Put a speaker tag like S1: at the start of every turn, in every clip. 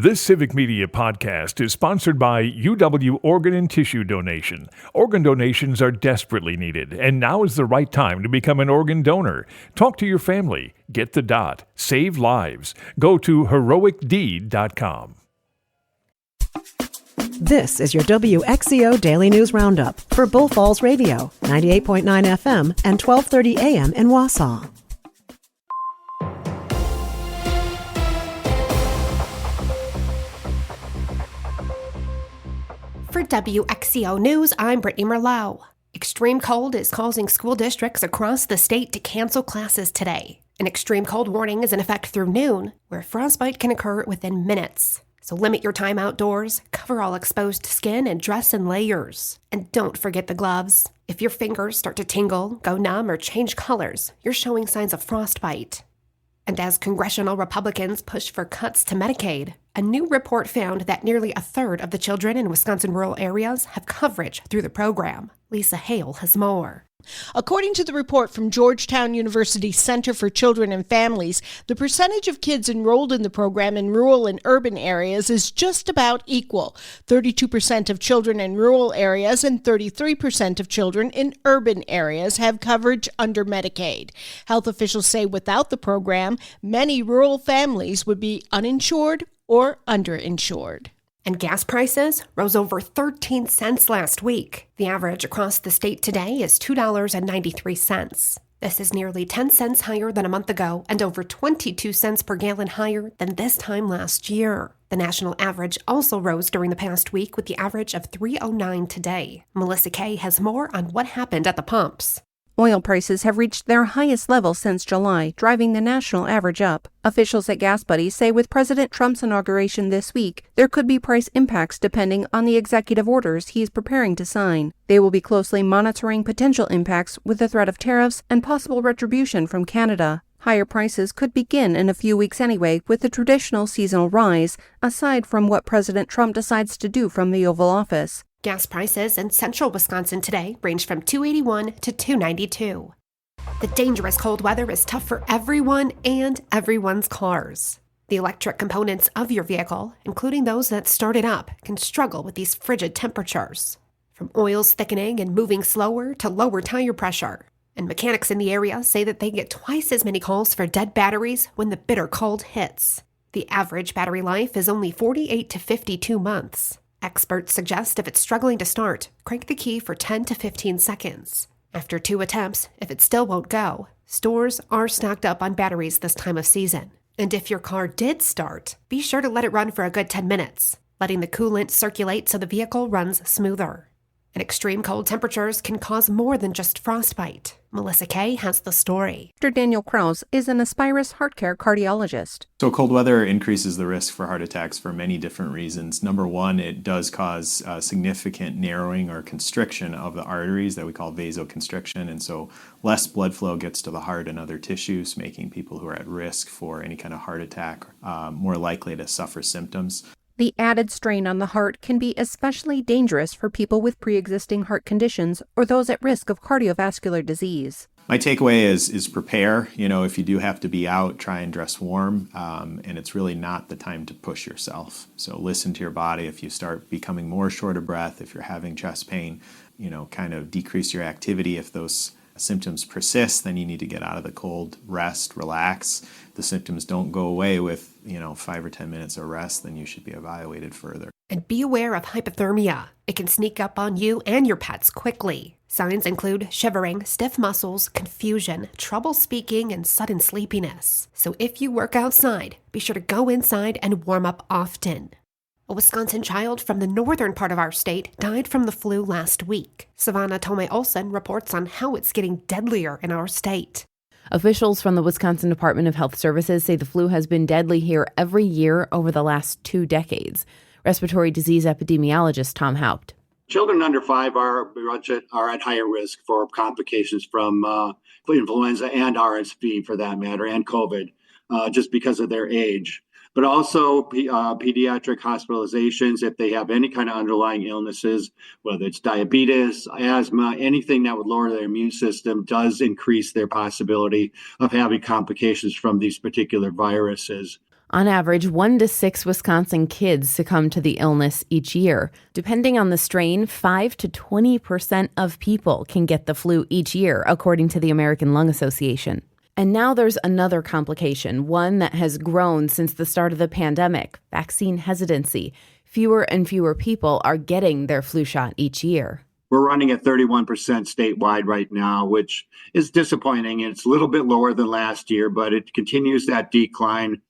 S1: This Civic Media podcast is sponsored by UW Organ and Tissue Donation. Organ donations are desperately needed, and now is the right time to become an organ donor. Talk to your family. Get the dot. Save lives. Go to heroicdeed.com.
S2: This is your WXCO Daily News Roundup for Bull Falls Radio, 98.9 FM and 1230 AM in Wausau.
S3: For WXCO News, I'm Brittany Merlot. Extreme cold is causing school districts across the state to cancel classes today. An extreme cold warning is in effect through noon, where frostbite can occur within minutes. So limit your time outdoors, cover all exposed skin, and dress in layers. And don't forget the gloves. If your fingers start to tingle, go numb, or change colors, you're showing signs of frostbite. And as congressional Republicans push for cuts to Medicaid, a new report found that nearly a third of the children in Wisconsin rural areas have coverage through the program. Lisa Hale has more.
S4: According to the report from Georgetown University Center for Children and Families, the percentage of kids enrolled in the program in rural and urban areas is just about equal. 32% of children in rural areas and 33% of children in urban areas have coverage under Medicaid. Health officials say without the program, many rural families would be uninsured or underinsured.
S3: And gas prices rose over 13 cents last week. The average across the state today is $2.93. This is nearly 10 cents higher than a month ago and over 22 cents per gallon higher than this time last year. The national average also rose during the past week with the average of $3.09 today. Melissa Kay has more on what happened at the pumps.
S5: Oil prices have reached their highest level since July, driving the national average up. Officials at Gas Buddy say with President Trump's inauguration this week, there could be price impacts depending on the executive orders he's preparing to sign. They will be closely monitoring potential impacts with the threat of tariffs and possible retribution from Canada. Higher prices could begin in a few weeks anyway with the traditional seasonal rise, aside from what President Trump decides to do from the Oval Office.
S3: Gas prices in central Wisconsin today range from $2.81 to $2.92. The dangerous cold weather is tough for everyone and everyone's cars. The electric components of your vehicle, including those that started up, can struggle with these frigid temperatures. From oils thickening and moving slower to lower tire pressure. And mechanics in the area say that they get twice as many calls for dead batteries when the bitter cold hits. The average battery life is only 48 to 52 months. Experts suggest if it's struggling to start, crank the key for 10 to 15 seconds. After 2 attempts, if it still won't go, stores are stocked up on batteries this time of season. And if your car did start, be sure to let it run for a good 10 minutes, letting the coolant circulate so the vehicle runs smoother. And extreme cold temperatures can cause more than just frostbite. Melissa Kay has the story.
S5: Dr. Daniel Krause is an Aspirus heart care cardiologist.
S6: So cold weather increases the risk for heart attacks for many different reasons. Number one, it does cause significant narrowing or constriction of the arteries that we call vasoconstriction. And so less blood flow gets to the heart and other tissues, making people who are at risk for any kind of heart attack more likely to suffer symptoms.
S5: The added strain on the heart can be especially dangerous for people with pre-existing heart conditions or those at risk of cardiovascular disease.
S6: My takeaway is prepare. If you do have to be out, try and dress warm. And it's really not the time to push yourself. So listen to your body. If you start becoming more short of breath, if you're having chest pain, kind of decrease your activity. If those symptoms persist, then you need to get out of the cold, rest, relax. The symptoms don't go away with 5 or 10 minutes of rest, then you should be evaluated further.
S3: And be aware of hypothermia. It can sneak up on you and your pets quickly. Signs include shivering, stiff muscles, confusion, trouble speaking, and sudden sleepiness. So if you work outside, be sure to go inside and warm up often. A Wisconsin child from the northern part of our state died from the flu last week. Savannah Tomei Olson reports on how it's getting deadlier in our state.
S7: Officials from the Wisconsin Department of Health Services say the flu has been deadly here every year over the last 2 decades. Respiratory disease epidemiologist Tom Haupt.
S8: Children under 5 are at higher risk for complications from influenza and RSV, for that matter, and COVID, just because of their age. But also pediatric hospitalizations if they have any kind of underlying illnesses, whether it's diabetes, asthma, anything that would lower their immune system does increase their possibility of having complications from these particular viruses.
S7: On average, 1 to 6 Wisconsin kids succumb to the illness each year. Depending on the strain, 5 to 20% of people can get the flu each year, according to the American Lung Association. And now there's another complication, one that has grown since the start of the pandemic: vaccine hesitancy. Fewer and fewer people are getting their flu shot each year.
S8: We're running at 31% statewide right now, which is disappointing. It's a little bit lower than last year, but it continues that decline.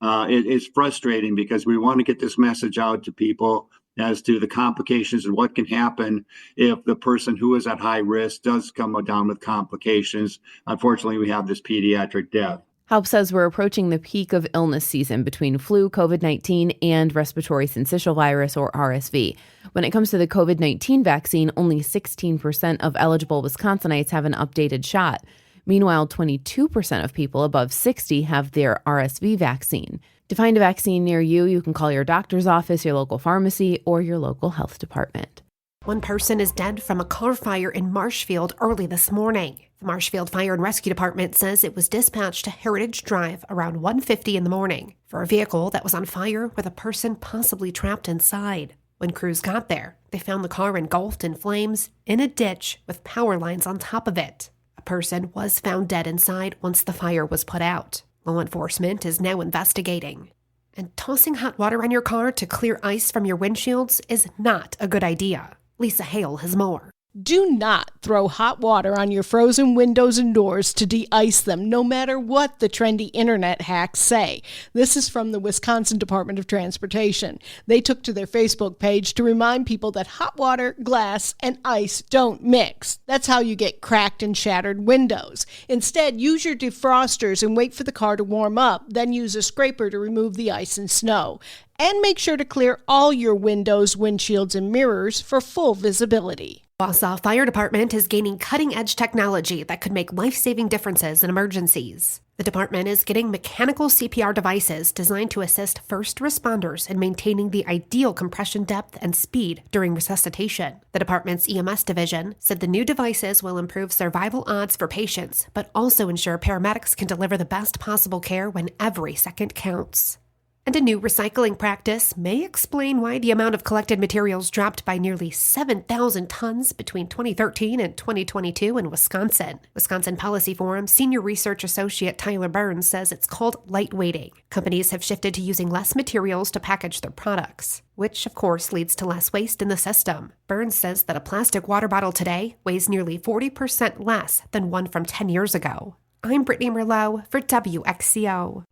S8: It's frustrating because we want to get this message out to people as to the complications and what can happen if the person who is at high risk does come down with complications. Unfortunately, we have this pediatric death.
S7: HELP says we're approaching the peak of illness season between flu, COVID-19, and respiratory syncytial virus, or RSV. When it comes to the COVID-19 vaccine, only 16% of eligible Wisconsinites have an updated shot. Meanwhile, 22% of people above 60 have their RSV vaccine. To find a vaccine near you, you can call your doctor's office, your local pharmacy, or your local health department.
S3: One person is dead from a car fire in Marshfield early this morning. The Marshfield Fire and Rescue Department says it was dispatched to Heritage Drive around 1:50 in the morning for a vehicle that was on fire with a person possibly trapped inside. When crews got there, they found the car engulfed in flames in a ditch with power lines on top of it. A person was found dead inside once the fire was put out. Law enforcement is now investigating. And tossing hot water on your car to clear ice from your windshields is not a good idea. Lisa Hale has more.
S4: Do not throw hot water on your frozen windows and doors to de-ice them, no matter what the trendy internet hacks say. This is from the Wisconsin Department of Transportation. They took to their Facebook page to remind people that hot water, glass, and ice don't mix. That's how you get cracked and shattered windows. Instead, use your defrosters and wait for the car to warm up, then use a scraper to remove the ice and snow. And make sure to clear all your windows, windshields, and mirrors for full visibility.
S3: Wausau Fire Department is gaining cutting-edge technology that could make life-saving differences in emergencies. The department is getting mechanical CPR devices designed to assist first responders in maintaining the ideal compression depth and speed during resuscitation. The department's EMS division said the new devices will improve survival odds for patients, but also ensure paramedics can deliver the best possible care when every second counts. And a new recycling practice may explain why the amount of collected materials dropped by nearly 7,000 tons between 2013 and 2022 in Wisconsin. Wisconsin Policy Forum Senior Research Associate Tyler Burns says it's called lightweighting. Companies have shifted to using less materials to package their products, which of course leads to less waste in the system. Burns says that a plastic water bottle today weighs nearly 40% less than one from 10 years ago. I'm Brittany Merlot for WXCO.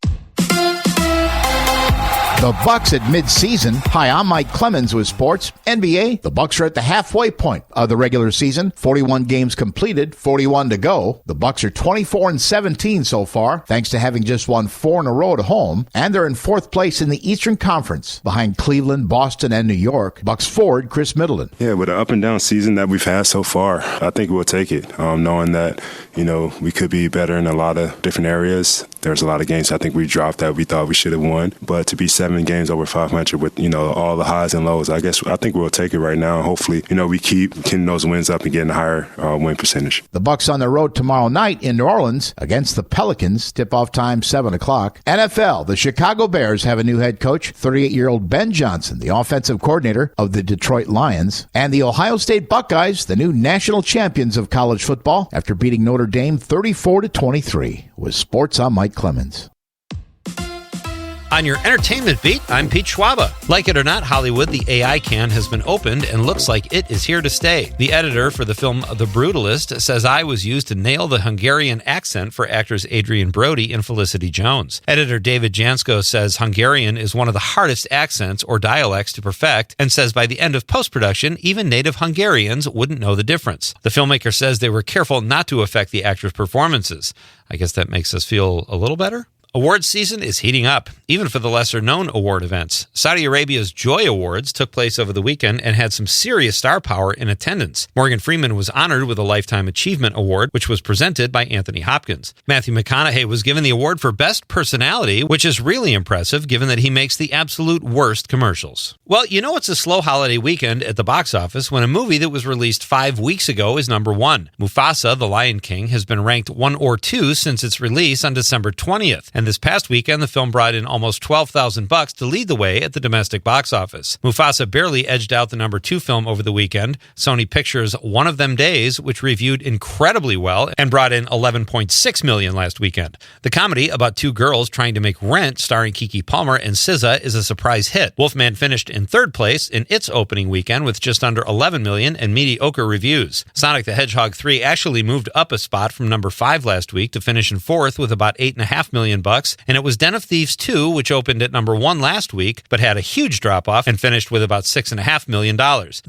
S9: The Bucks at midseason. Hi, I'm Mike Clemens with sports. NBA, the Bucks are at the halfway point of the regular season. 41 games completed, 41 to go. The Bucks are 24-17 so far, thanks to having just won 4 in a row at home, and they're in 4th place in the Eastern Conference, behind Cleveland, Boston, and New York. Bucks forward Chris Middleton.
S10: Yeah, with the up and down season that we've had so far, I think we'll take it, knowing that, we could be better in a lot of different areas. There's a lot of games I think we dropped that we thought we should have won, but to be 7 games over 500 with, all the highs and lows, I think we'll take it right now. Hopefully, we keep getting those wins up and getting a higher win percentage.
S9: The Bucks on the road tomorrow night in New Orleans against the Pelicans. Tip-off time 7 o'clock. NFL, the Chicago Bears have a new head coach, 38-year-old Ben Johnson, the offensive coordinator of the Detroit Lions. And the Ohio State Buckeyes, the new national champions of college football, after beating Notre Dame 34-23. With sports, I'm Mike Clemens.
S11: On your entertainment beat, I'm Pete Schwaba. Like it or not, Hollywood, the AI can has been opened and looks like it is here to stay. The editor for the film The Brutalist says I was used to nail the Hungarian accent for actors Adrian Brody and Felicity Jones. Editor David Jansko says Hungarian is one of the hardest accents or dialects to perfect, and says by the end of post-production, even native Hungarians wouldn't know the difference. The filmmaker says they were careful not to affect the actors' performances. I guess that makes us feel a little better. Awards season is heating up, even for the lesser-known award events. Saudi Arabia's Joy Awards took place over the weekend and had some serious star power in attendance. Morgan Freeman was honored with a Lifetime Achievement Award, which was presented by Anthony Hopkins. Matthew McConaughey was given the award for Best Personality, which is really impressive given that he makes the absolute worst commercials. Well, it's a slow holiday weekend at the box office when a movie that was released 5 weeks ago is number 1. Mufasa, The Lion King, has been ranked 1 or 2 since its release on December 20th. And this past weekend, the film brought in almost $12,000 to lead the way at the domestic box office. Mufasa barely edged out the number 2 film over the weekend, Sony Pictures' One of Them Days, which reviewed incredibly well and brought in $11.6 million last weekend. The comedy about 2 girls trying to make rent, starring Keke Palmer and SZA, is a surprise hit. Wolfman finished in 3rd place in its opening weekend with just under $11 million and mediocre reviews. Sonic the Hedgehog 3 actually moved up a spot from number 5 last week to finish in 4th with about $8.5 million, and it was Den of Thieves 2, which opened at number 1 last week, but had a huge drop-off and finished with about $6.5 million.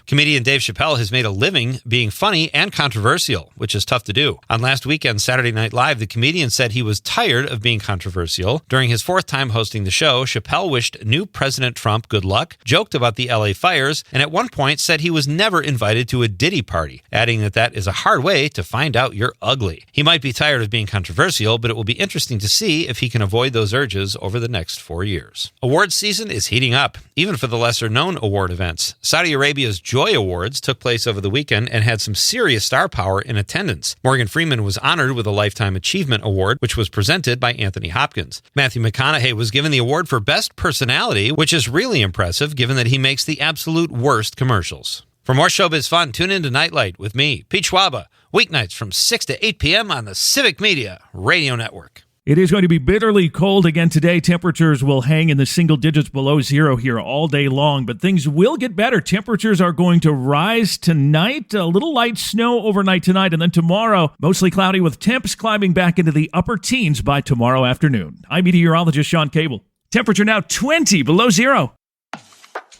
S11: Comedian Dave Chappelle has made a living being funny and controversial, which is tough to do. On last weekend's Saturday Night Live, the comedian said he was tired of being controversial. During his 4th time hosting the show, Chappelle wished new President Trump good luck, joked about the LA fires, and at one point said he was never invited to a Diddy party, adding that is a hard way to find out you're ugly. He might be tired of being controversial, but it will be interesting to see if he can avoid those urges over the next 4 years. Awards season is heating up, even for the lesser-known award events. Saudi Arabia's Joy Awards took place over the weekend and had some serious star power in attendance. Morgan Freeman was honored with a Lifetime Achievement Award, which was presented by Anthony Hopkins. Matthew McConaughey was given the award for Best Personality, which is really impressive given that he makes the absolute worst commercials. For more showbiz fun, tune in to Nightlight with me, Pete Schwaba, weeknights from 6 to 8 p.m. on the Civic Media Radio Network.
S12: It is going to be bitterly cold again today. Temperatures will hang in the single digits below zero here all day long, but things will get better. Temperatures are going to rise tonight. A little light snow overnight tonight, and then tomorrow, mostly cloudy with temps climbing back into the upper teens by tomorrow afternoon. I'm meteorologist Sean Cable. Temperature now 20 below zero.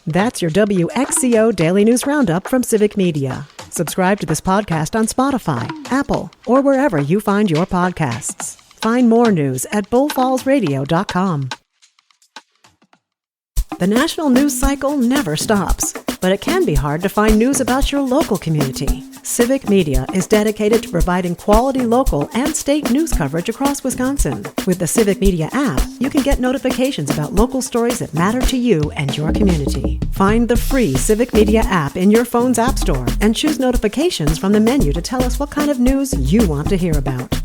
S2: That's your WXCO Daily News Roundup from Civic Media. Subscribe to this podcast on Spotify, Apple, or wherever you find your podcasts. Find more news at bullfallsradio.com. The national news cycle never stops, but it can be hard to find news about your local community. Civic Media is dedicated to providing quality local and state news coverage across Wisconsin. With the Civic Media app, you can get notifications about local stories that matter to you and your community. Find the free Civic Media app in your phone's app store and choose notifications from the menu to tell us what kind of news you want to hear about.